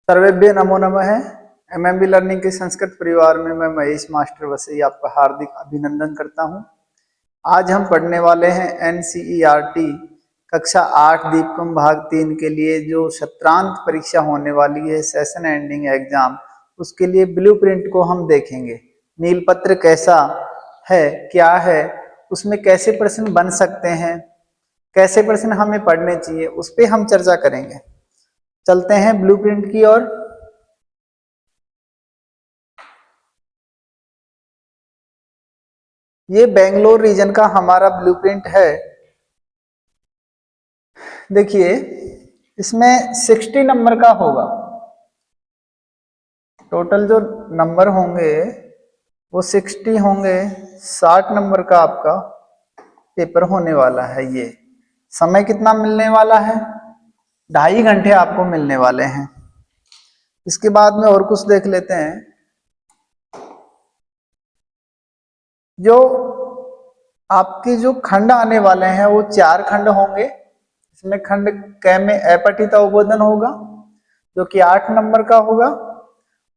सर्वेभ्य नमो नमः। MMB learning के संस्कृत परिवार में मैं महेश मास्टर वसई आपका हार्दिक अभिनंदन करता हूं। आज हम पढ़ने वाले हैं एनसीईआरटी कक्षा 8 दीपकम भाग 3 के लिए जो सत्रांत परीक्षा होने वाली है, सेशन एंडिंग एग्जाम, उसके लिए ब्लूप्रिंट को हम देखेंगे। नीलपत्र कैसा है, क्या है, उसमें कैसे प्रश्न बन सकते हैं, कैसे प्रश्न हमें पढ़ने चाहिए, उस पर हम चर्चा करेंगे। चलते हैं ब्लूप्रिंट की ओर। ये बेंगलोर रीजन का हमारा ब्लूप्रिंट है। देखिए, इसमें 60 नंबर का होगा। टोटल जो नंबर होंगे वो 60 होंगे। 60 नंबर का आपका पेपर होने वाला है। ये समय कितना मिलने वाला है? 2.5 घंटे आपको मिलने वाले हैं। इसके बाद में और कुछ देख लेते हैं। जो आपके जो खंड आने वाले हैं वो 4 खंड होंगे। इसमें खंड क में अपठित अवबोधन होगा जो कि 8 नंबर का होगा,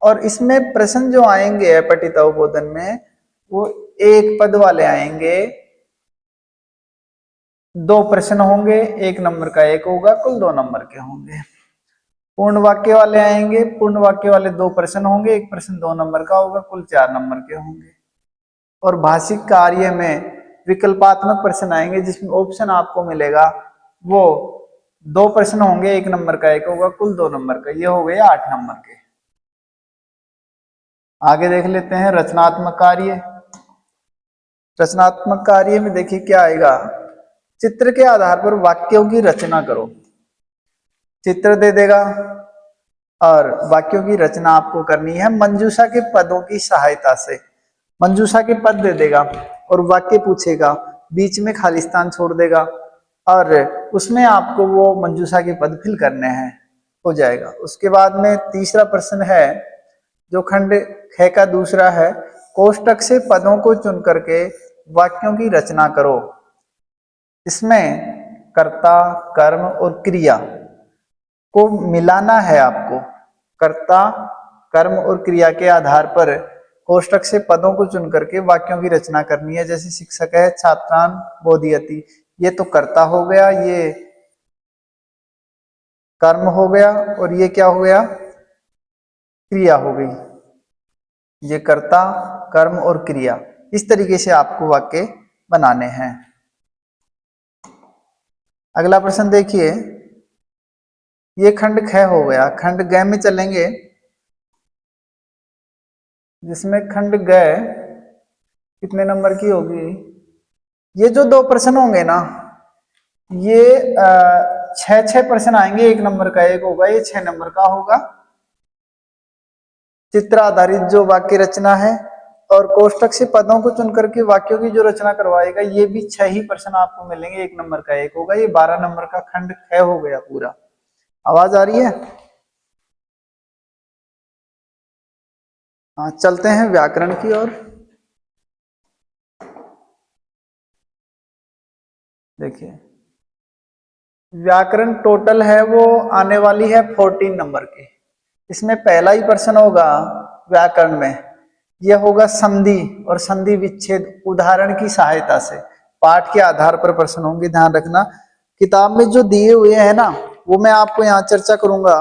और इसमें प्रश्न जो आएंगे अपठित अवबोधन में वो एक पद वाले आएंगे। 2 प्रश्न होंगे, 1 नंबर का 1 होगा, कुल 2 नंबर के होंगे। पूर्ण वाक्य वाले आएंगे, पूर्ण वाक्य वाले 2 प्रश्न होंगे, 1 प्रश्न 2 नंबर का होगा, कुल 4 नंबर के होंगे। और भाषिक कार्य में विकल्पात्मक प्रश्न आएंगे जिसमें ऑप्शन आपको मिलेगा। वो 2 प्रश्न होंगे, 1 नंबर का 1 होगा, कुल 2 नंबर का। ये हो गए 8 नंबर के। आगे देख लेते हैं रचनात्मक कार्य। रचनात्मक कार्य में देखिए क्या आएगा। चित्र के आधार पर वाक्यों की रचना करो। चित्र दे देगा और वाक्यों की रचना आपको करनी है मंजूषा के पदों की सहायता से। मंजूषा के पद दे देगा और वाक्य पूछेगा, बीच में खाली स्थान छोड़ देगा और उसमें आपको वो मंजूषा के पद फिल करने हैं, हो जाएगा। उसके बाद में तीसरा प्रश्न है जो खंड ख का दूसरा है, कोष्टक से पदों को चुन करके वाक्यों की रचना करो। इसमें कर्ता, कर्म और क्रिया को मिलाना है आपको। कर्ता, कर्म और क्रिया के आधार पर कोष्टक से पदों को चुन करके वाक्यों की रचना करनी है। जैसे शिक्षक है छात्रान बोधयति, ये तो कर्ता हो गया, ये कर्म हो गया और ये क्या हो गया, क्रिया हो गई। ये कर्ता, कर्म और क्रिया, इस तरीके से आपको वाक्य बनाने हैं। अगला प्रश्न देखिए, ये खंड ख हो गया। खंड ग में चलेंगे जिसमें खंड ग कितने नंबर की होगी। ये जो 2 प्रश्न होंगे ना, ये 6 प्रश्न आएंगे। 1 नंबर का 1 होगा, ये 6 नंबर का होगा। चित्र आधारित जो वाक्य रचना है और कोष्टक से पदों को चुन करके वाक्यों की जो रचना करवाएगा, ये भी 6 ही प्रश्न आपको मिलेंगे। 1 नंबर का 1 होगा। ये 12 नंबर का खंड ख हो गया पूरा। आवाज आ रही है? हाँ, चलते हैं व्याकरण की ओर। देखिए, व्याकरण टोटल है वो आने वाली है 14 नंबर की। इसमें पहला ही प्रश्न होगा व्याकरण में, यह होगा संधि और संधि विच्छेद उदाहरण की सहायता से। पाठ के आधार पर प्रश्न होंगे, ध्यान रखना। किताब में जो दिए हुए हैं ना, वो मैं आपको यहाँ चर्चा करूंगा।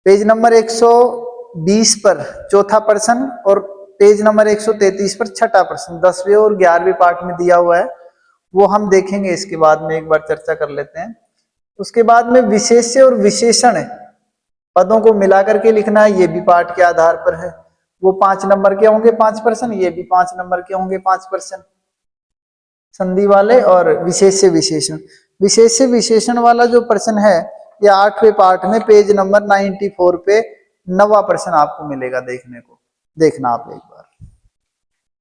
पेज नंबर 120 पर चौथा प्रश्न और पेज नंबर 133 पर छठा प्रश्न 10वें और 11वें पाठ में दिया हुआ है, वो हम देखेंगे। इसके बाद में एक बार चर्चा कर लेते हैं। उसके बाद में विशेष्य और विशेषण पदों को मिलाकर के लिखना है, ये भी पाठ के आधार पर है। वो 5 नंबर के होंगे 5 प्रश्न, ये भी 5 नंबर के होंगे 5 प्रश्न, संधि वाले और विशेष्य विशेषण। विशेष्य विशेषण वाला जो प्रश्न है ये 8वें पाठ में पेज नंबर 94 पे 9वां प्रश्न आपको मिलेगा देखने को, देखना आप एक बार।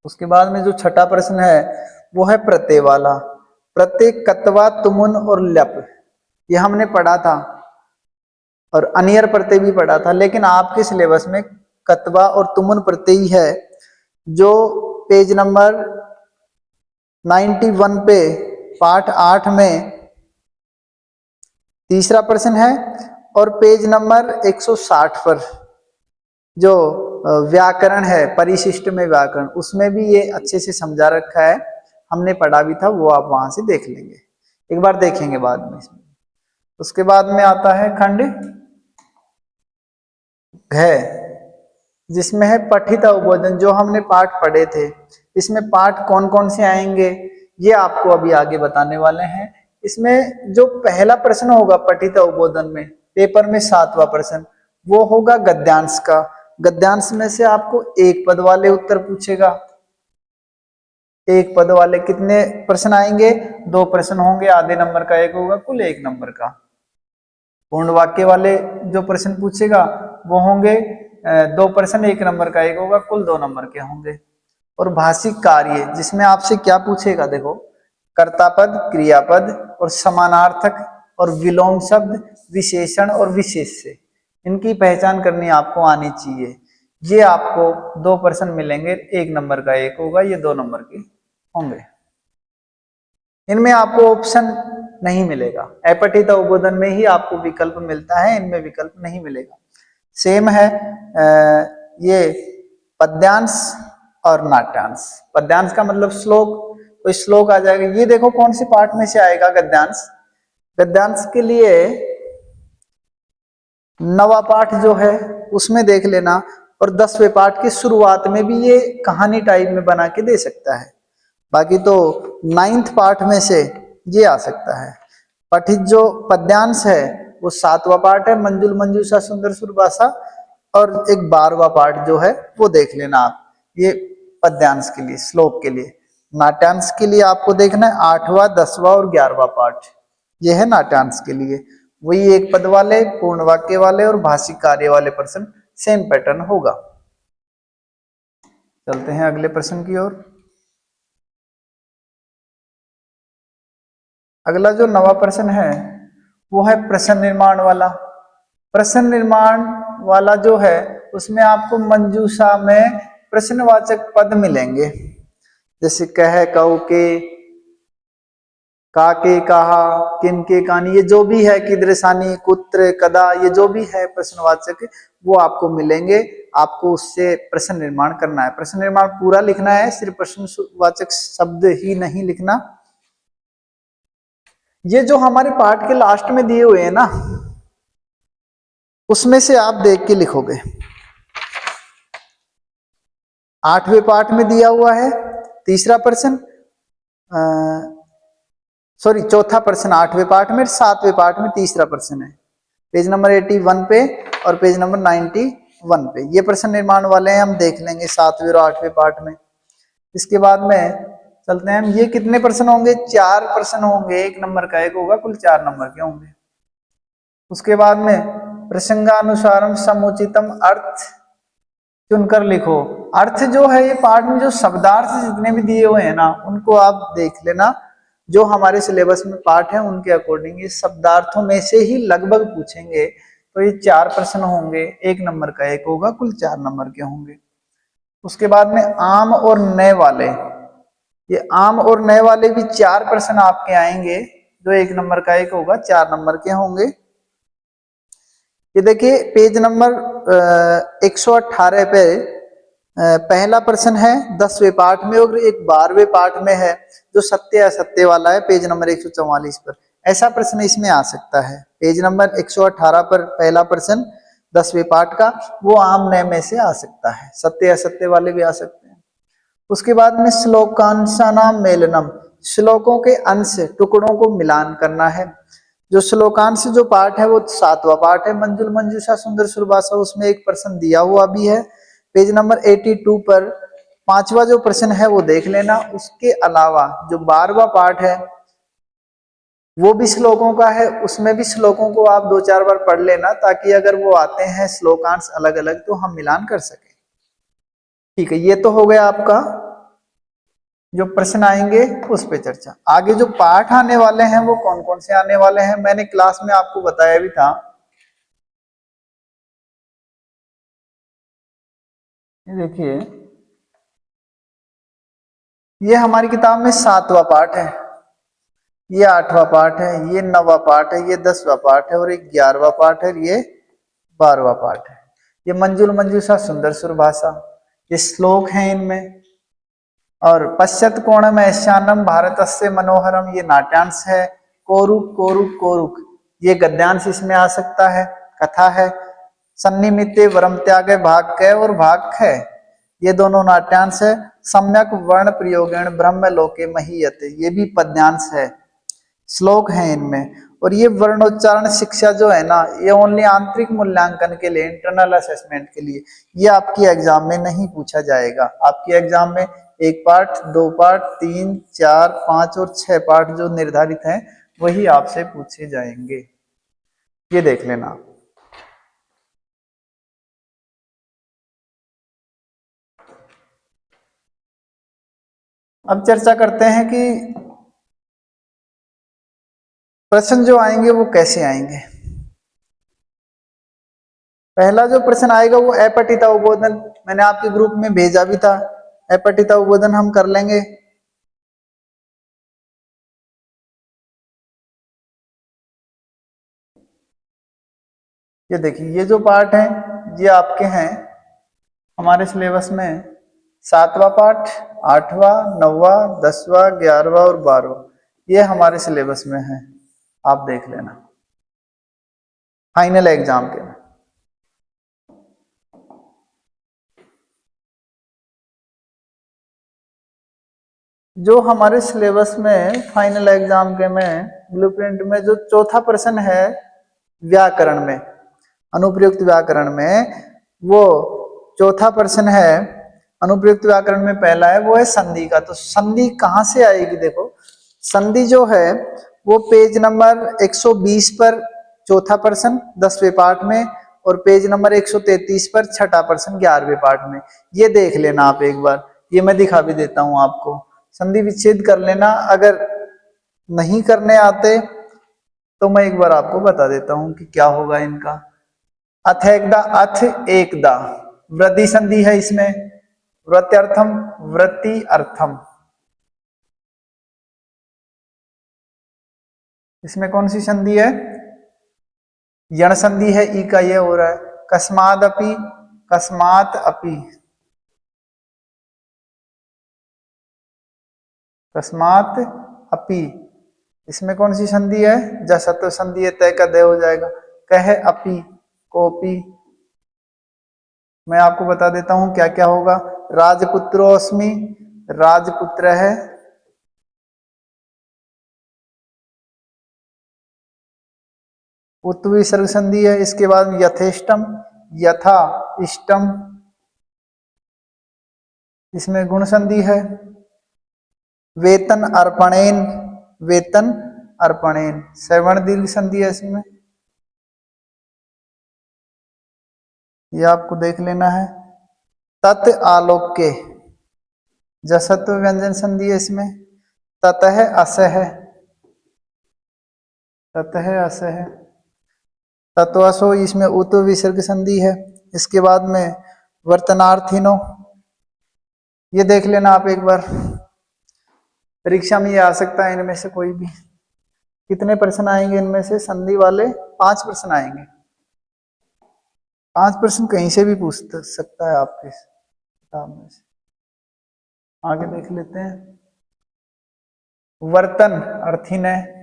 उसके बाद में जो छठा प्रश्न है वो है प्रत्यय वाला। प्रत्यय कत्वा, तुमुन और लप, ये हमने पढ़ा था, और अनियर प्रत्यय भी पढ़ा था। लेकिन आपके सिलेबस में कत्वा और तुमुन प्रत्यय है जो पेज नंबर 91 पे पाठ 8 में तीसरा प्रश्न है, और पेज नंबर 160 पर जो व्याकरण है, परिशिष्ट में व्याकरण, उसमें भी ये अच्छे से समझा रखा है, हमने पढ़ा भी था, वो आप वहां से देख लेंगे, एक बार देखेंगे बाद में इसमें। उसके बाद में आता है खंड घ, जिसमें है पठित अवबोधन, जो हमने पाठ पढ़े थे। इसमें पाठ कौन कौन से आएंगे ये आपको अभी आगे बताने वाले हैं। इसमें जो पहला प्रश्न होगा पठित अवबोधन में, पेपर में 7वां प्रश्न, वो होगा गद्यांश का। गद्यांश में से आपको एक पद वाले उत्तर पूछेगा। एक पद वाले कितने प्रश्न आएंगे? 2 प्रश्न होंगे, आधे नंबर का एक होगा, कुल 1 नंबर का। पूर्ण वाक्य वाले जो प्रश्न पूछेगा वो होंगे 2 प्रश्न, 1 नंबर का एक होगा, कुल 2 नंबर के होंगे। और भाषिक कार्य, जिसमें आपसे क्या पूछेगा, देखो, कर्तापद, क्रियापद और समानार्थक और विलोम शब्द, विशेषण और विशेष्य, इनकी पहचान करनी आपको आनी चाहिए। ये आपको 2 प्रश्न मिलेंगे, 1 नंबर का एक होगा, ये 2 नंबर के होंगे। इनमें आपको ऑप्शन नहीं मिलेगा, अपठित अवबोधन में ही आपको विकल्प मिलता है, इनमें विकल्प नहीं मिलेगा। सेम है ये पद्यांश और नाट्यांश। पद्यांश का मतलब श्लोक, कोई श्लोक आ जाएगा। ये देखो कौन से पाठ में से आएगा गद्यांश। गद्यांश के लिए नवा पाठ जो है उसमें देख लेना, और 10वें पाठ के शुरुआत में भी ये कहानी टाइप में बना के दे सकता है। बाकी तो 9th पाठ में से ये आ सकता है। पठित जो पद्यांश है वो 7वां पाठ है, मंजुल मंजूषा सुंदर सुरभाषा, और एक 12वां पाठ जो है वो देख लेना आप, ये पद्यांश के लिए, श्लोक के लिए। नाट्यांश के लिए आपको देखना है 8वां, 10वां और 11वां पाठ, ये है नाट्यांश के लिए। वही एक पद वाले, पूर्ण वाक्य वाले और भाषिक कार्य वाले प्रश्न, सेम पैटर्न होगा। चलते हैं अगले प्रश्न की ओर। अगला जो नवा प्रश्न है वो है प्रश्न निर्माण वाला। प्रश्न निर्माण वाला जो है उसमें आपको मंजूषा में प्रश्नवाचक पद मिलेंगे, जैसे कह, कहो, के, का, के, कहा, किन, के, कहानी, ये जो भी है, किदृशानी, कुत्र, कदा, ये जो भी है प्रश्नवाचक वो आपको मिलेंगे। आपको उससे प्रश्न निर्माण करना है। प्रश्न निर्माण पूरा लिखना है, सिर्फ प्रश्नवाचक शब्द ही नहीं लिखना। ये जो हमारे पाठ के लास्ट में दिए हुए हैं ना, उसमें से आप देख के लिखोगे। 8वें पाठ में दिया हुआ है तीसरा प्रश्न, सॉरी चौथा प्रश्न 8वें पाठ में, 7वें पाठ में तीसरा प्रश्न है, पेज नंबर 81 पे और पेज नंबर 91 पे। ये प्रश्न निर्माण वाले हैं, हम देख लेंगे 7वें और 8वें पाठ में। इसके बाद में चलते हैं, ये कितने प्रश्न होंगे? 4 प्रश्न होंगे, 1 नंबर का एक होगा, कुल 4 नंबर के होंगे। उसके बाद में प्रसंगानुसारम समुचितम अर्थ चुनकर लिखो। अर्थ जो है ये पाठ में जो शब्दार्थ जितने भी दिए हुए हैं ना, उनको आप देख लेना। जो हमारे सिलेबस में पाठ है उनके अकॉर्डिंग ये शब्दार्थों में से ही लगभग पूछेंगे। तो ये 4 प्रश्न होंगे, 1 नंबर का एक होगा, कुल 4 नंबर के होंगे। उसके बाद में आम और नए वाले, ये आम और नए वाले भी 4 प्रश्न आपके आएंगे, जो 1 नंबर का एक होगा, 4 नंबर के होंगे। ये देखिए पेज नंबर 118 पे पहला प्रश्न है 10वें पाठ में, और एक 12वें पाठ में है जो सत्य असत्य वाला है, पेज नंबर 144 पर। ऐसा प्रश्न इसमें आ सकता है। पेज नंबर 118 पर पहला प्रश्न 10वें पाठ का, वो आम नए में से आ सकता है, सत्य असत्य वाले भी आ सकते हैं। उसके बाद में श्लोकांशानाम मेलनम, श्लोकों के अंश टुकड़ों को मिलान करना है। जो श्लोकांश जो पाठ है वो 7वां पाठ है, मंजुल मंजूषा सुंदर सुरभाषा, उसमें एक प्रश्न दिया हुआ भी है, पेज नंबर 82 पर 5वां जो प्रश्न है वो देख लेना। उसके अलावा जो 12वां पाठ है वो भी श्लोकों का है, उसमें भी श्लोकों को आप 2-4 बार पढ़ लेना, ताकि अगर वो आते हैं श्लोकांश अलग अलग तो हम मिलान कर सकें। ठीक है, ये तो हो गया आपका जो प्रश्न आएंगे उस पे चर्चा। आगे जो पाठ आने वाले हैं वो कौन कौन से आने वाले हैं, मैंने क्लास में आपको बताया भी था। ये देखिए, ये हमारी किताब में 7वां पाठ है। ये 8वां पार्ट है, ये 9वां पार्ट है, ये 10वां पार्ट है और ये 11वां पार्ट है, ये 12वां पार्ट है। ये मंजुल मंजूषा सुंदर सुर भाषा, ये श्लोक हैं इनमें। और पश्चात कोणम ऐश्यानम भारतस्य मनोहरम, ये नाट्यांश है। कोरुक कोरुक कोरुक, ये गद्यांश इसमें आ सकता है, कथा है। सन्निमित्ते वरम त्यागे भाग क और भाग ख, ये दोनों नाट्यांश है। सम्यक वर्ण प्रयोगेण ब्रह्म लोके महीयते, ये भी पद्यांश है, श्लोक हैं इनमें। और ये वर्णोच्चारण शिक्षा जो है ना, ये ओनली आंतरिक मूल्यांकन के लिए, इंटरनल असेसमेंट के लिए, ये आपकी एग्जाम में नहीं पूछा जाएगा। आपकी एग्जाम में 1 पार्ट, 2 पार्ट, 3, 4, 5 और 6 पार्ट जो निर्धारित हैं वही आपसे पूछे जाएंगे, ये देख लेना। अब चर्चा करते हैं कि प्रश्न जो आएंगे वो कैसे आएंगे। पहला जो प्रश्न आएगा वो अपठित अवबोधन, मैंने आपके ग्रुप में भेजा भी था। अपठित अवबोधन हम कर लेंगे। ये देखिए, ये जो पार्ट है ये आपके हैं हमारे सिलेबस में। 7वां पार्ट, 8वां, 9वां, 10वां, 11वां और 12वां, ये हमारे सिलेबस में है, आप देख लेना फाइनल एग्जाम के। जो हमारे सिलेबस में फाइनल एग्जाम के में ब्लूप्रिंट में जो चौथा प्रश्न है व्याकरण में, अनुप्रयुक्त व्याकरण में, वो चौथा प्रश्न है अनुप्रयुक्त व्याकरण में। पहला है वो है संधि का। तो संधि कहाँ से आएगी, देखो संधि जो है वो पेज नंबर 120 पर चौथा प्रश्न 10वें पार्ट में, और पेज नंबर 133 पर छठा प्रश्न 11वें पार्ट में। ये देख लेना आप एक बार, ये मैं दिखा भी देता हूं आपको। संधि विच्छेद कर लेना, अगर नहीं करने आते तो मैं एक बार आपको बता देता हूं कि क्या होगा इनका। अथ एकदा, अथ एकदा, वृद्धि संधि है इसमें। वृत्यर्थम, वृत्ति अर्थम, इसमें कौन सी संधि है, यण संधि है, ई का ये हो रहा है। कस्माद अपि, कस्मात अपि, कस्मात अपि, इसमें कौन सी संधि है, जसत्व संधि है, तय का दय हो जाएगा। कह अपि, कोपी, मैं आपको बता देता हूं क्या क्या होगा। राजपुत्रोस्मि, राजपुत्र है। उत्तु विसर्ग संधि है। इसके बाद यथेष्टम, यथा इष्टम, इसमें गुण संधि है। वेतन अर्पणेन, वेतन अर्पणेन, सवर्ण दीर्घ संधि है इसमें, ये आपको देख लेना है। तत् आलोक्य, जसत्व व्यंजन संधि है इसमें। ततः असह, ततः असह, तत्वसो, इसमें उत विसर्ग संधि है। इसके बाद में वर्तनार्थिनो, ये देख लेना आप एक बार, परीक्षा में ये आ सकता है इनमें से कोई भी। कितने प्रश्न आएंगे इनमें से, संधि वाले 5 प्रश्न आएंगे। 5 प्रश्न कहीं से भी पूछ सकता है आपके किताब में से। आगे देख लेते हैं। वर्तन अर्थिन है,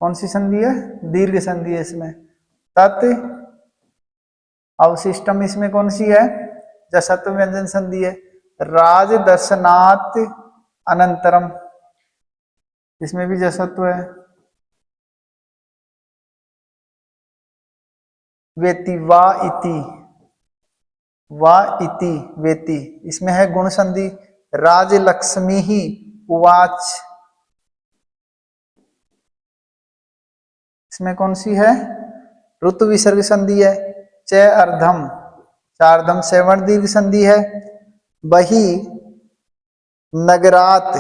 कौन सी संधि है, दीर्घ संधि है इसमें। तत् अवशिष्टम, इसमें कौन सी है, जसत्व व्यंजन संधि है। राज दर्शनात् अनंतरम, इसमें भी जसत्व है। वेति, वा इति, वा इति वेति, इसमें है गुण संधि। राजलक्ष्मी ही उवाच, इसमें कौन सी है, ऋतु विसर्ग संधि है। च अर्धम, चार्धम सवर्ण दीर्घ संधि है। बही नगरात,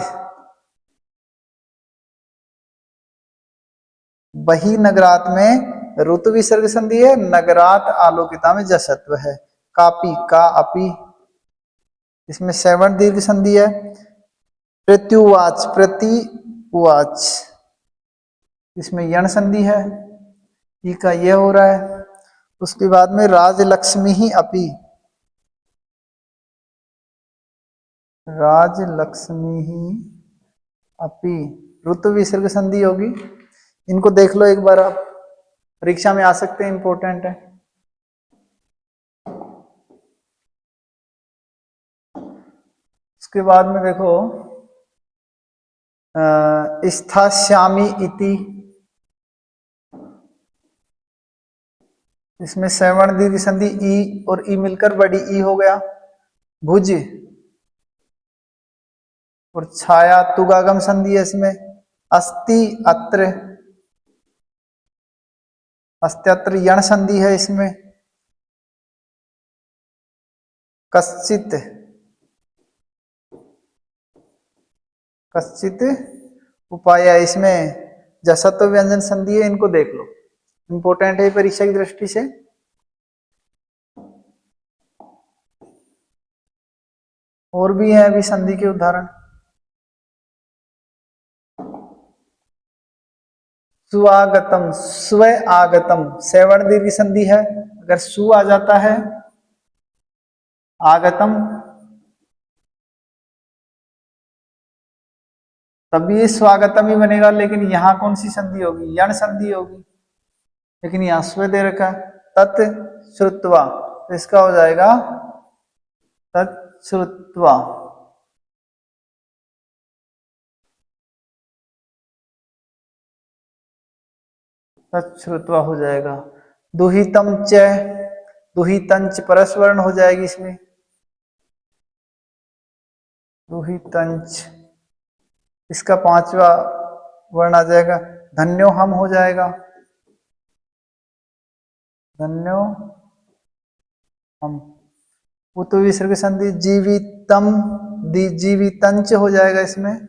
बही नगरात में ऋतु विसर्ग संधि है। नगरात आलोकिता में जसत्व है। कापी, का अपी, इसमें सवर्ण दीर्घ संधि है। प्रत्युवाच, प्रतिवाच, इसमें यण संधि है, ई का ये हो रहा है। उसके बाद में राजलक्ष्मी ही अपी, राजलक्ष्मी ही अपी, ऋतु विसर्ग संधि होगी। इनको देख लो एक बार, आप परीक्षा में आ सकते हैं, इंपॉर्टेंट है। उसके बाद में देखो स्थास्यामि इति, इसमें श्रवण दीर्घ संधि ई और ई मिलकर बड़ी ई हो गया। भुज और छाया तुगागम संधि है इसमें। अस्ति अत्र, अस्त्यत्र यण संधि है इसमें। कश्चित, कश्चित उपाय, इसमें जसत्व व्यंजन संधि है, इनको देख लो, इंपॉर्टेंट है परीक्षा की दृष्टि से। और भी है अभी संधि के उदाहरण। स्वागतम, स्व आगतम, सेवण दीर्घ संधि है, अगर सु आ जाता है, आगतम, तब ये स्वागतम ही बनेगा। लेकिन यहां कौन सी संधि होगी? यण संधि होगी, लेकिन यहां स्व दे रखा है। तत् श्रुत्वा, तो इसका हो जाएगा तत्श्रुत्वा, तत्श्रुत्वा हो जाएगा। दुहितम च, दुहितंच परस्वर्ण हो जाएगी इसमें, दुहितंच, इसका पांचवा वर्ण आ जाएगा। धन्यो हम हो जाएगा, धन्यो हम। उत विसर्ग संधि जीवितम, जीवितंच हो जाएगा इसमें,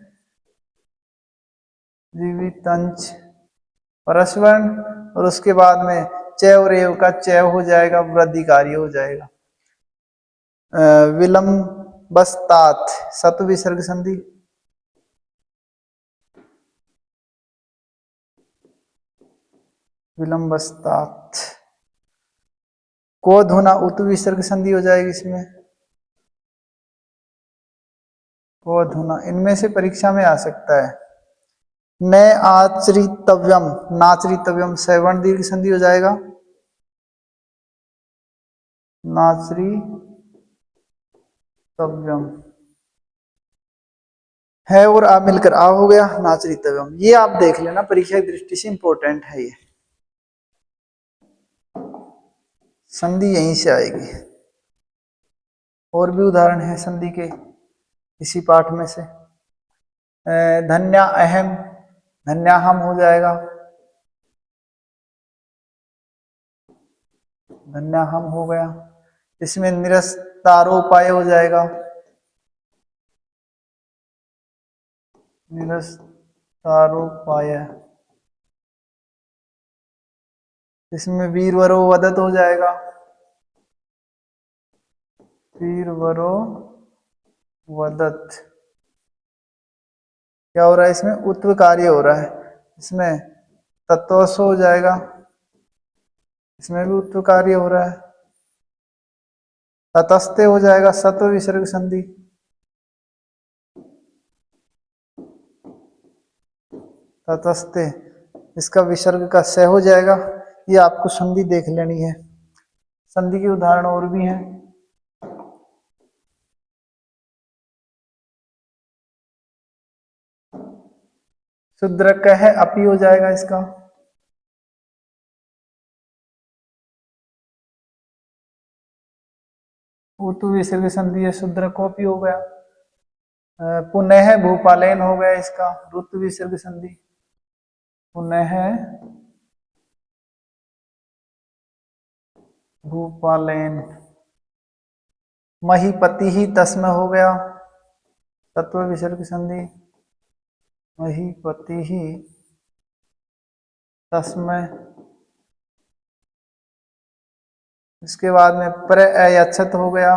जीवितंच परस्वर्ण, और उसके बाद में च और एव का च हो जाएगा, वृद्धिकारी हो जाएगा। विलंबस्तात, सत विसर्ग संधि, विलंबस्तात। को धुना उत विसर्ग संधि हो जाएगी इसमें, को धुना, इनमें से परीक्षा में आ सकता है। न आचरितव्यम, नाचरितव्यम, सवर्ण दीर्घ संधि हो जाएगा, नाचरितव्यम, है और आ मिलकर आ हो गया, नाचरितव्यम। ये आप देख लेना, परीक्षा की दृष्टि से इंपॉर्टेंट है ये संधि, यहीं से आएगी। और भी उदाहरण है संधि के इसी पाठ में से। धन्या अहम, धन्या हम हो जाएगा, धन्या हम हो गया। इसमें निरस्तारोपाय हो जाएगा, निरस्तारोपाय। इसमें वीरवरो वदत हो जाएगा, वीरवरो वदत। क्या हो रहा है इसमें? उत्व कार्य हो रहा है, इसमें तत्वस हो जाएगा, इसमें भी उत्व कार्य हो रहा है। ततस्ते हो जाएगा, सत्व विसर्ग संधि, ततस्ते, इसका विसर्ग का स हो जाएगा। ये आपको संधि देख लेनी है। संधि के उदाहरण और भी हैं। शूद्रक है, अपी हो जाएगा इसका, ऊतु विसर्ग संधि है, शूद्रकोपी हो गया। पुनः भूपालयन हो गया इसका, ऋतु विसर्ग संधि, पुनः भूपालयन। महीपति ही तस्म हो गया, तत्व विसर्ग संधि, महीपति ही तस्म। इसके बाद में प्रयच्छत हो गया,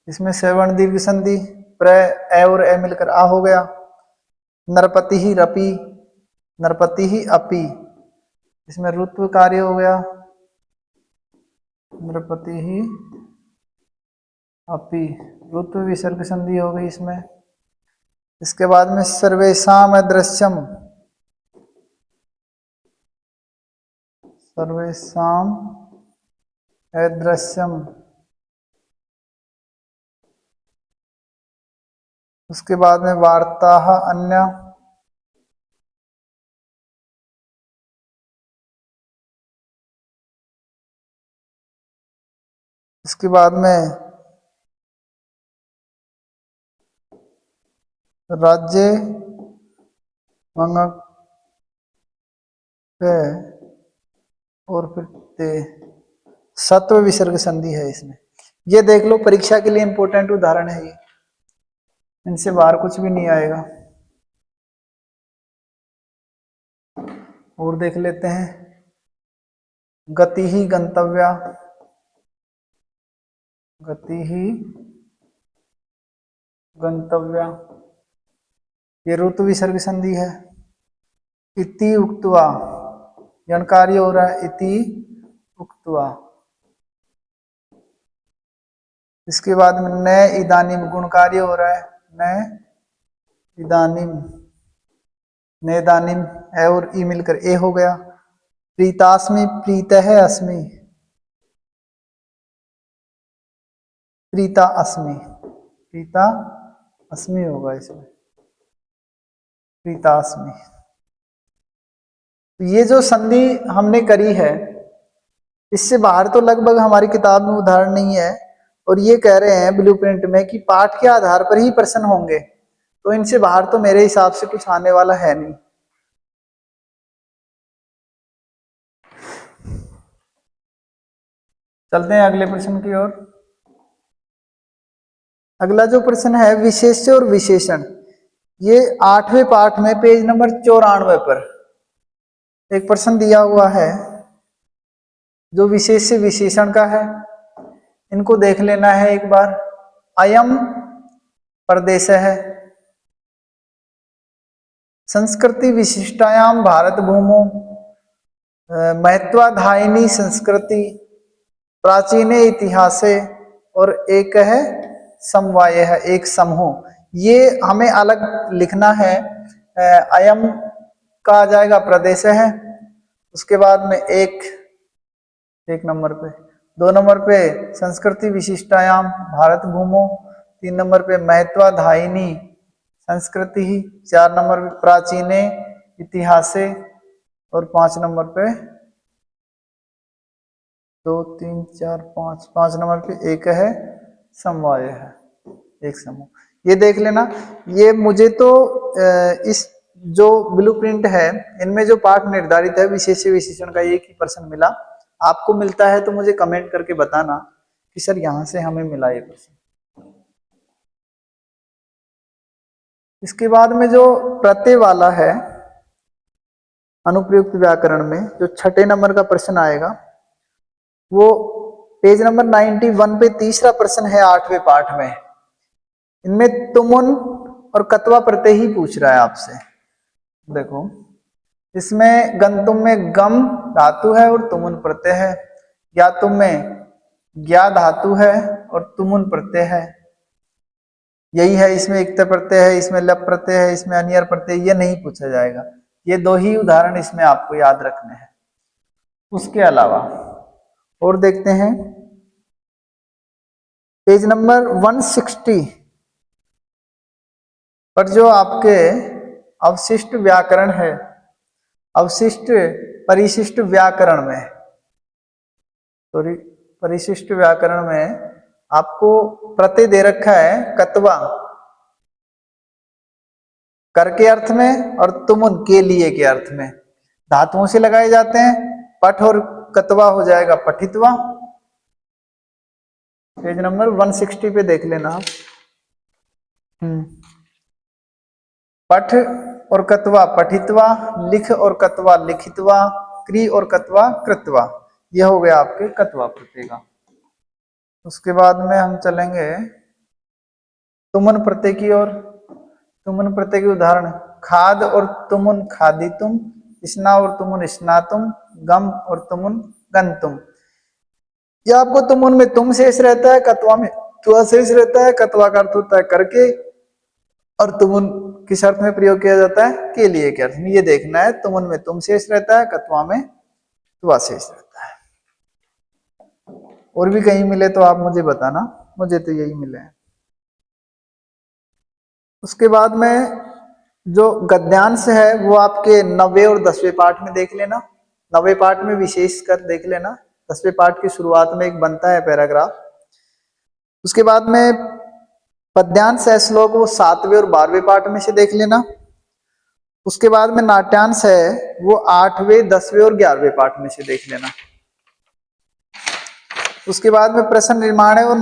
इसमें श्रवण दीर्घ संधि, प्र ए और ए मिलकर आ हो गया। नरपति ही रपी, नरपति ही अपी, इसमें रुत्व कार्य हो गया, नरपति ही अपी, रुत्व विसर्ग संधि हो गई इसमें। इसके बाद में सर्वेशाम अदृश्यम, सर्वेशाम अदृश्यम, उसके बाद में वार्ता अन्य, इसके बाद में राज्य मंगक और फिर ते, सत्व विसर्ग संधि है इसमें। ये देख लो, परीक्षा के लिए इंपॉर्टेंट उदाहरण है ये, इनसे बाहर कुछ भी नहीं आएगा। और देख लेते हैं, गति ही गंतव्या, गति ही गंतव्या, ये ऋतु विसर्ग संधि है। इति उक्त्वा, कार्य हो रहा है, इति उक्त्वा। इसके बाद में न इदानीम, गुण कार्य हो रहा है, न इदानीम, नेदानीम, ए और ई मिलकर ए हो गया। प्रीतास्मि, प्रीत है अस्मि, प्रीता अस्मि, प्रीता अस्मि होगा इसमें, प्रीतास्मि। ये जो संधि हमने करी है, इससे बाहर तो लगभग हमारी किताब में उदाहरण नहीं है, और ये कह रहे हैं ब्लूप्रिंट में कि पाठ के आधार पर ही प्रश्न होंगे, तो इनसे बाहर तो मेरे हिसाब से कुछ आने वाला है नहीं। चलते हैं अगले प्रश्न की ओर। अगला जो प्रश्न है विशेष्य और विशेषण, ये 8वें पाठ में पेज नंबर 94 पर एक प्रश्न दिया हुआ है जो विशेष्य विशेषण का है। इनको देख लेना है एक बार। अयम प्रदेश है, संस्कृति विशिष्टायाम भारत भूमो, महत्वाधायिनी संस्कृति, प्राचीन इतिहासे, और एक है समवाय है, एक समूह। ये हमें अलग लिखना है। अयम का आ जाएगा प्रदेश है, उसके बाद में एक नंबर पे, 2 नंबर पे संस्कृति विशिष्टायाम भारत भूमो, 3 नंबर पे महत्वाधायिनी संस्कृति ही, 4 नंबर पे प्राचीने इतिहासे, और 5 नंबर पे 2 3 4 5 नंबर पे एक है समवाय है, एक समूह। ये देख लेना। ये मुझे तो इस जो ब्लूप्रिंट है इनमें जो पाठ निर्धारित है विशेष्य विशेषण का एक ही प्रश्न मिला। आपको मिलता है तो मुझे कमेंट करके बताना कि सर यहां से हमें मिला ये प्रश्न। इसके बाद में जो प्रत्यय वाला है अनुप्रयुक्त व्याकरण में, जो 6 नंबर का प्रश्न आएगा, वो पेज नंबर 91 पे तीसरा प्रश्न है 8वें पाठ में। इनमें तुमुन और कत्वा प्रत्यय ही पूछ रहा है आपसे। देखो, इसमें गंतुम में गम धातु है और तुमुन प्रत्यय है, ज्ञातुम में ज्ञा धातु है और तुमुन प्रत्यय है। यही है, इसमें इक्त प्रत्यय है, इसमें लप प्रत्यय है, इसमें अनियर प्रत्यय, ये नहीं पूछा जाएगा। ये 2 ही उदाहरण इसमें आपको याद रखने हैं। उसके अलावा और देखते हैं पेज नंबर 160 पर जो आपके अवशिष्ट व्याकरण है, अवशिष्ट परिशिष्ट व्याकरण में, सॉरी परिशिष्ट व्याकरण में आपको प्रत्यय दे रखा है कत्वा, कर के अर्थ में, और तुमुन के लिए के अर्थ में। धातुओं से लगाए जाते हैं, पठ और कत्वा हो जाएगा पठित्वा। पेज नंबर 160 पे देख लेना। पठ और कत्वा पठित्वा, लिख और कत्वा लिखित्वा, क्री और कत्वा कृत्वा। यह हो गया आपके कत्वा प्रत्यय का। उसके बाद में हम चलेंगे तुमुन प्रत्यय की ओर, तुमुन प्रत्यय के उदाहरण खाद और तुमुन खादितुम, स्ना और तुमुन स्नातुम, गम और तुमुन गंतुम। या आपको तुमुन में तुम शेष रहता है, कत्वा में त्वा शेष रहता है। कत्वा का अर्थ होता है करके, और तुमुन किस अर्थ में प्रयोग किया जाता है, के लिए के अर्थ में। ये देखना है, तुमुन में तुम शेष रहता है, कत्वा में त्वा शेष रहता है। और भी कहीं मिले तो आप मुझे बताना, मुझे तो यही मिले हैं। उसके बाद में जो गद्यांश है वो आपके 9वें और 10वें पाठ में देख लेना। 9वें पाठ में विशेष कर देख लेना। 10वें पाठ की शुरुआत में एक बनता है पैराग्राफ। उसके बाद में पद्यांश है श्लोक, वो 7वें और 12वें पाठ में से देख लेना। उसके बाद में नाट्यांश है वो 8वें, 10वें और 11वें पाठ में से देख लेना। उसके बाद में प्रश्न निर्माण है, और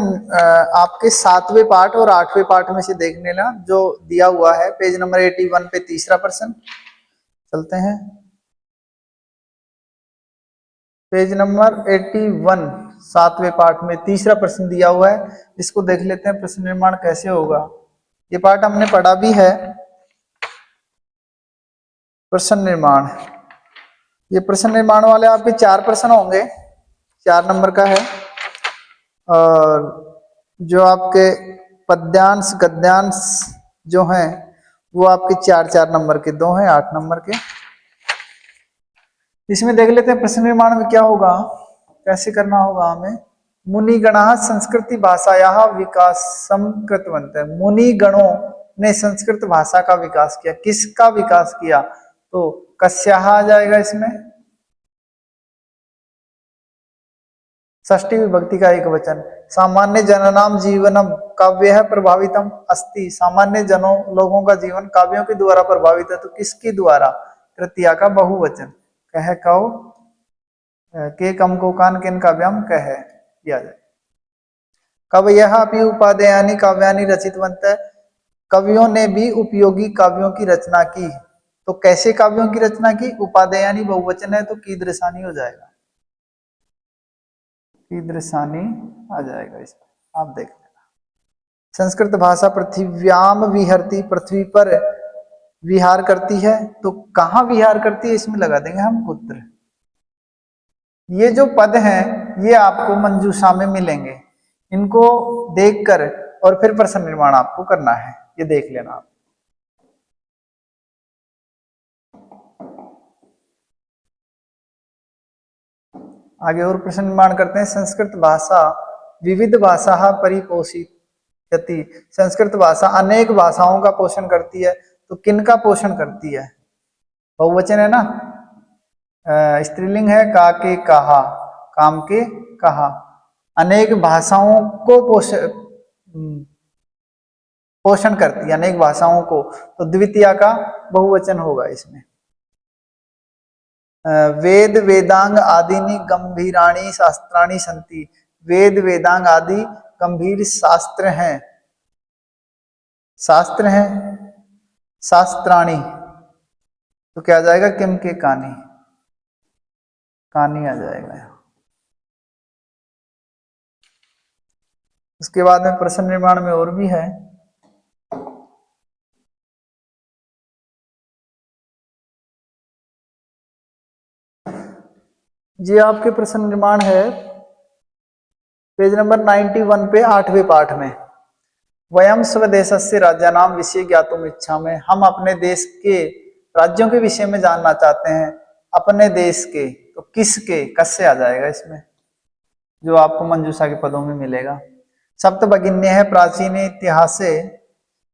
आपके 7वें पाठ और 8वें पाठ में से देख लेना, जो दिया हुआ है पेज नंबर 81 पे तीसरा प्रश्न। चलते हैं पेज नंबर 81, 7वें पाठ में तीसरा प्रश्न दिया हुआ है। इसको देख लेते हैं, प्रश्न निर्माण कैसे होगा। ये पाठ हमने पढ़ा भी है। प्रश्न निर्माण, ये प्रश्न निर्माण वाले आपके 4 प्रश्न होंगे, 4 नंबर का है। और जो आपके पद्यांश गद्यांश जो हैं वो आपके 4-4 नंबर के, 2 हैं 8 नंबर के। इसमें देख लेते हैं प्रश्न निर्माण में क्या होगा, कैसे करना होगा हमें। मुनिगणः संस्कृति भाषायाः विकासम कृतवन्तः। मुनि गणों ने संस्कृत भाषा का विकास किया। किसका विकास किया, तो कस्याः आ जाएगा इसमें, षष्ठी विभक्ति का एक वचन। सामान्य जननाम जीवनम काव्य प्रभावितम अस्ति। सामान्य जनों लोगों का जीवन काव्यों के द्वारा प्रभावित है, तो किसके द्वारा, तृतीया का बहुवचन। कह कहो के कम को कान किन काव्यम कह किया जाए। कवयः अपि उपादेयानि काव्यानि रचितवन्तः। कवियों ने भी उपयोगी काव्यों की रचना की। तो कैसे काव्यों की रचना की, उपादेयानि बहुवचन है तो कीदृशानि हो जाएगा, कीदृशानि आ जाएगा इसमें, आप देख लेना। संस्कृत भाषा पृथ्व्याम विहरती, पृथ्वी पर विहार करती है। तो कहाँ विहार करती है, इसमें लगा देंगे हम पुत्र। ये जो पद हैं ये आपको मंजूषा में मिलेंगे। इनको देखकर और फिर प्रश्न निर्माण आपको करना है, ये देख लेना आप। आगे और प्रश्न निर्माण करते हैं। संस्कृत भाषा विविध भाषा परिपोषितति। संस्कृत भाषा अनेक भाषाओं का पोषण करती है। तो किनका पोषण करती है, बहुवचन है ना, स्त्रीलिंग है, का के कहा, काम के कहा। अनेक भाषाओं को पोषण करती है, अनेक भाषाओं को। तो द्वितीया का बहुवचन होगा इसमें। वेद वेदांग आदिनी गंभीराणी शास्त्राणी संति। वेद वेदांग आदि गंभीर शास्त्र हैं, शास्त्र हैं, शास्त्राणी। तो क्या आ जाएगा, किम के कानी, कानी आ जाएगा। उसके बाद में प्रश्न निर्माण में और भी है। जी आपके प्रश्न निर्माण है पेज नंबर 91 पे 8वें पाठ में। वयम स्वदेशस्य राज्यानाम विषय ज्ञातुम इच्छा में। हम अपने देश के राज्यों के विषय में जानना चाहते हैं। अपने देश के, तो किसके, कस से आ जाएगा इसमें, जो आपको मंजूषा के पदों में मिलेगा। सप्त भगिन्य है प्राचीन इतिहासे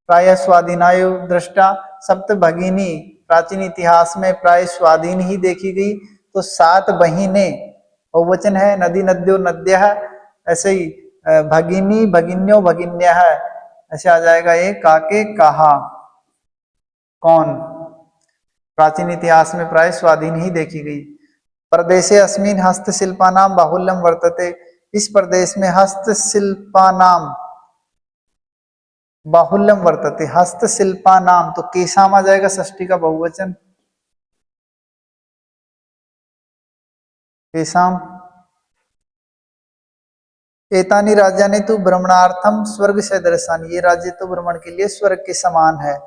प्राय स्वाधीनायु दृष्टा। सप्त भगिनी प्राचीन इतिहास में प्राय स्वाधीन ही देखी गई। तो 7 बहिने बहुवचन है, नदी नद्यो नद्य है, ऐसे ही भगिनी भगिन्यो भगिन्य है, ऐसे आ जाएगा। ये काके कहा, कौन, प्राचीन इतिहास में प्राय स्वाधीन ही देखी गई। प्रदेशे अस्मिन हस्तशिल्पानाम बाहुल्यम वर्तते। इस प्रदेश में हस्तशिल्पानाम बाहुल्यम वर्तते। हस्तशिल्पानाम, तो केशाम आ जाएगा, षष्ठी का बहुवचन, केशाम। एतानि राज्यानि तु भ्रमणार्थम स्वर्ग से दर्शनानि, ये राज्य तो भ्रमण के लिए स्वर्ग के समान है।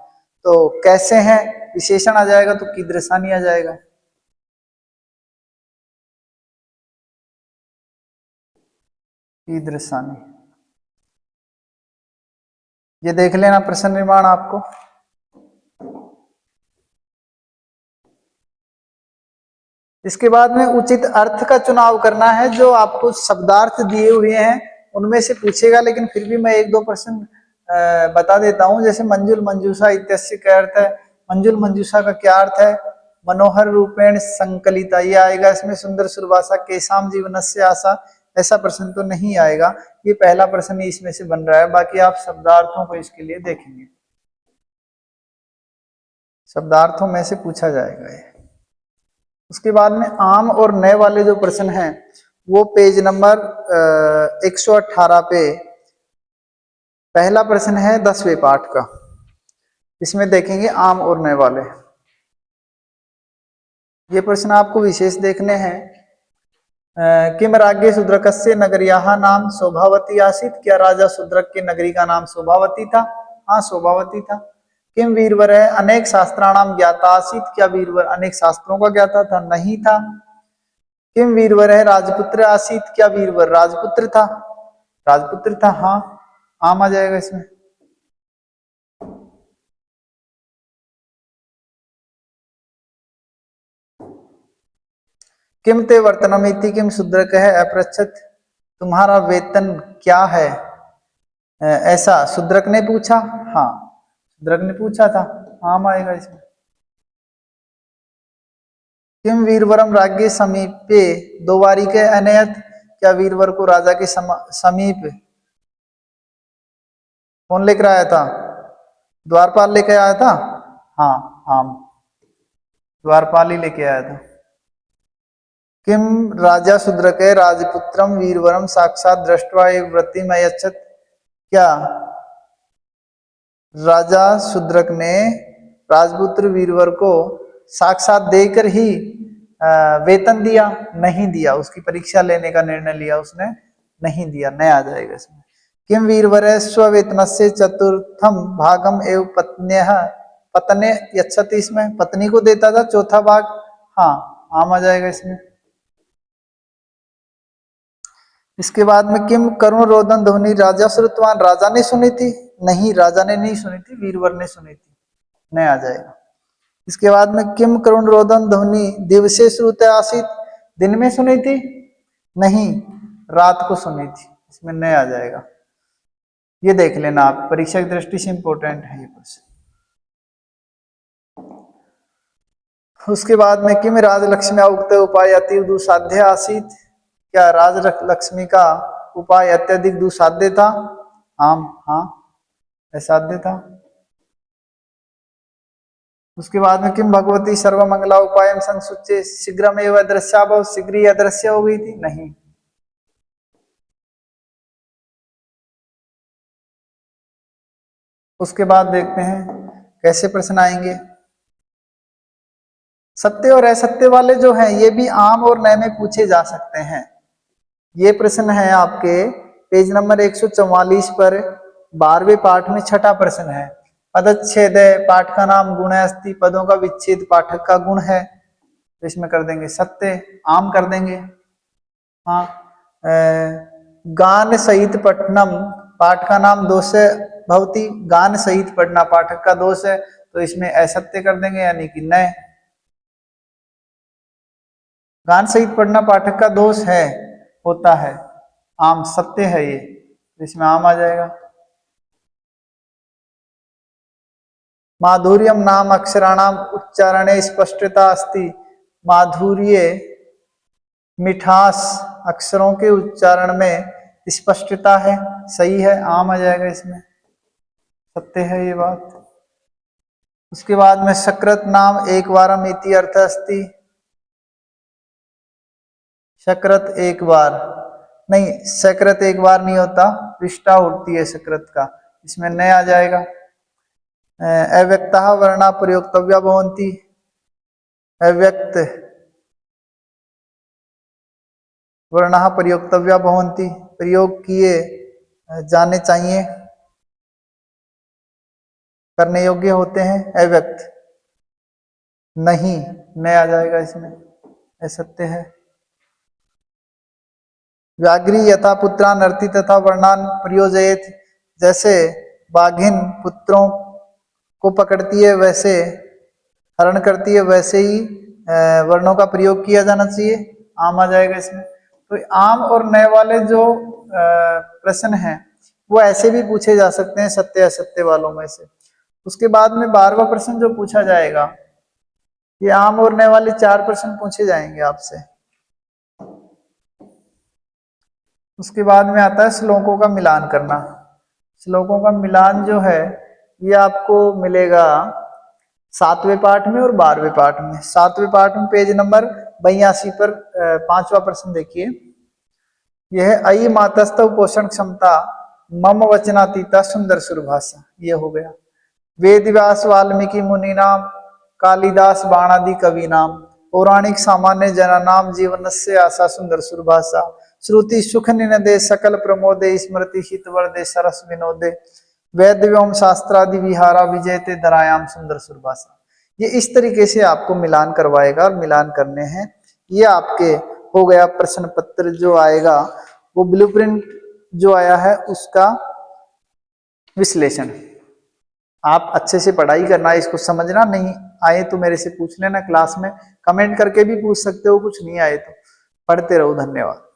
तो कैसे हैं, विशेषण आ जाएगा तो कीदृशानि आ जाएगा। कीदृशानि, ये देख लेना प्रश्न निर्माण आपको। इसके बाद में उचित अर्थ का चुनाव करना है। जो आपको शब्दार्थ दिए हुए हैं उनमें से पूछेगा, लेकिन फिर भी मैं एक दो प्रश्न बता देता हूं। जैसे मंजुल मंजूषा इत्यस्य क्या अर्थ है, मंजुल मंजूषा का क्या अर्थ है, मनोहर रूपेण संकलिता, ये आएगा इसमें। सुंदर सुरभाषा केशाम जीवनस्य आशा, ऐसा प्रश्न तो नहीं आएगा। ये पहला प्रश्न ही इसमें से बन रहा है, बाकी आप शब्दार्थों को इसके लिए देखेंगे, शब्दार्थों में से पूछा जाएगा ये। उसके बाद में आम और नए वाले जो प्रश्न हैं वो पेज नंबर 118 पे पहला प्रश्न है 10वें पाठ का। इसमें देखेंगे आम और नए वाले। ये प्रश्न आपको विशेष देखने हैं। किम राज्ञे शूद्रकस्य नगर्याः नाम शोभावती आसीत्, क्या राजा शूद्रक की नगरी का नाम शोभावती था? हाँ, शोभावती था। किम वीरवर है अनेक शास्त्राणाम ज्ञाता आसीत्, क्या वीरवर अनेक शास्त्रों का ज्ञाता था? नहीं था। किम वीरवर है राजपुत्र आसीत्, क्या वीरवर राजपुत्र था? राजपुत्र था। हाँ, आम आ जाएगा इसमें। किम ते वर्तनमिति किम शूद्रक है अपृच्छत्, तुम्हारा वेतन क्या है ऐसा शूद्रक ने पूछा। हाँ, शूद्रक ने पूछा था, आम आएगा इसमें। किम वीरवरम राज्ञे समीपे द्वारिके अनयत, क्या वीरवर को राजा के समीप कौन लेकर आया था? द्वारपाल लेकर आया था। हाँ, आम, द्वारपाल ही लेके आया था। किम राजा शूद्रक राजपुत्रम वीरवरम साक्षात दृष्ट्वा एव वृत्तिम अयच्छत्, क्या राजा शूद्रक ने राजपुत्र वीरवर को साक्षात देकर ही वेतन दिया? नहीं दिया, उसकी परीक्षा लेने का निर्णय लिया उसने, नहीं दिया। नया आ जाएगा इसमें। किम वीरवर स्ववेतनस्य चतुर्थम भागम एवं पत्न्यः पत्ने यच्छति, इसमें पत्नी को देता था चौथा भाग। हाँ, आम आ जाएगा इसमें। इसके बाद में किम करुण रोदन ध्वनि राजा श्रुतवान, राजा ने सुनी थी? नहीं, राजा ने नहीं सुनी थी, वीरवर ने सुनी थी। नहीं आ जाएगा। इसके बाद में किम करुण रोदन ध्वनि दिवसे श्रुते आसीत, दिन में सुनी थी? नहीं, रात को सुनी थी। इसमें नहीं आ जाएगा। ये देख लेना आप, परीक्षा की दृष्टि से इंपॉर्टेंट है ये प्रश्न। उसके बाद में किम राजलक्ष्मी उक्त उपाय अति दुसाध्य आसीत, क्या राज लक्ष्मी का उपाय अत्यधिक दुसाध्य था? आम, हाँ, असाध्य था। उसके बाद में किम भगवती सर्वमंगला उपाय संसुचे शीघ्रमेव अदृश्या भव, शीघ्र ही अदृश्य हो गई थी? नहीं। उसके बाद देखते हैं कैसे प्रश्न आएंगे। सत्य और असत्य वाले जो हैं ये भी आम और नए में पूछे जा सकते हैं। ये प्रश्न है आपके पेज नंबर 144 पर 12वें पाठ में छठा प्रश्न है। पदच्छेद पाठ का नाम गुण अस्ति, पदों का विच्छेद पाठक का गुण है। तो इसमें कर देंगे सत्य, आम कर देंगे। हाँ, गान सहित पठनम, पाठ का नाम दोष भवती, गान सहित पढ़ना पाठक का दोष है, तो इसमें असत्य कर देंगे, यानी कि नए। गान सहित पढ़ना पाठक का दोष है, होता है, आम, सत्य है ये, इसमें आम आ जाएगा। माधुर्यम नाम अक्षराणाम उच्चारणे स्पष्टता अस्ति, माधुर्य मिठास अक्षरों के उच्चारण में स्पष्टता है, सही है, आम आ जाएगा इसमें, सत्य है ये बात। उसके बाद में सकृत नाम एक बारम इति अर्थ अस्ति, सकृत एक बार नहीं, सकृत एक बार नहीं होता, विष्ठा उठती है सकृत का, इसमें नया आ जाएगा। अव्यक्तः वर्णा प्रयोक्तव्या भवन्ति, अव्यक्त वर्णः प्रयोक्तव्या भवन्ति, प्रयोग किए जाने चाहिए, करने योग्य होते हैं। अव्यक्त नहीं, मैं आ जाएगा इसमें, असत्य है। व्याघ्री यथा पुत्रान अर्ति तथा वर्णान प्रयोजयेत, जैसे बाघिन पुत्रों को पकड़ती है वैसे, हरण करती है वैसे ही वर्णों का प्रयोग किया जाना चाहिए। आम आ जाएगा इसमें। तो आम और नए वाले जो प्रश्न हैं वो ऐसे भी पूछे जा सकते हैं सत्य असत्य वालों में से। उसके बाद में 12वां प्रश्न जो पूछा जाएगा, ये आम और नए वाले 4 प्रश्न पूछे जाएंगे आपसे। उसके बाद में आता है श्लोकों का मिलान करना। श्लोकों का मिलान जो है ये आपको मिलेगा 7वें पाठ में और 12वें पाठ में। 7वें पाठ में पेज नंबर 82 पर 5वां प्रश्न देखिए। यह है अयि मातस्तव पोषण क्षमता मम वचनातीता सुंदर सुरभाषा, ये हो गया। वेद व्यास वाल्मीकि मुनि नाम कालिदास बाणादि कवि नाम पौराणिक सामान्य जना नाम जीवन से आशा सुंदर सुरभाषा श्रुति सुख निनदे सकल प्रमोदे स्मृति हित वर्दे सरस विनोदे वेद व्योम शास्त्रादि विहारा विजयते दरायाम सुंदर सुरभाषा। ये इस तरीके से आपको मिलान करवाएगा और मिलान करने हैं। ये आपके हो गया प्रश्न पत्र जो आएगा, वो ब्लूप्रिंट जो आया है उसका विश्लेषण। आप अच्छे से पढ़ाई करना, इसको समझना। नहीं आए तो मेरे से पूछ लेना क्लास में, कमेंट करके भी पूछ सकते हो, कुछ नहीं आए तो। पढ़ते रहो। धन्यवाद।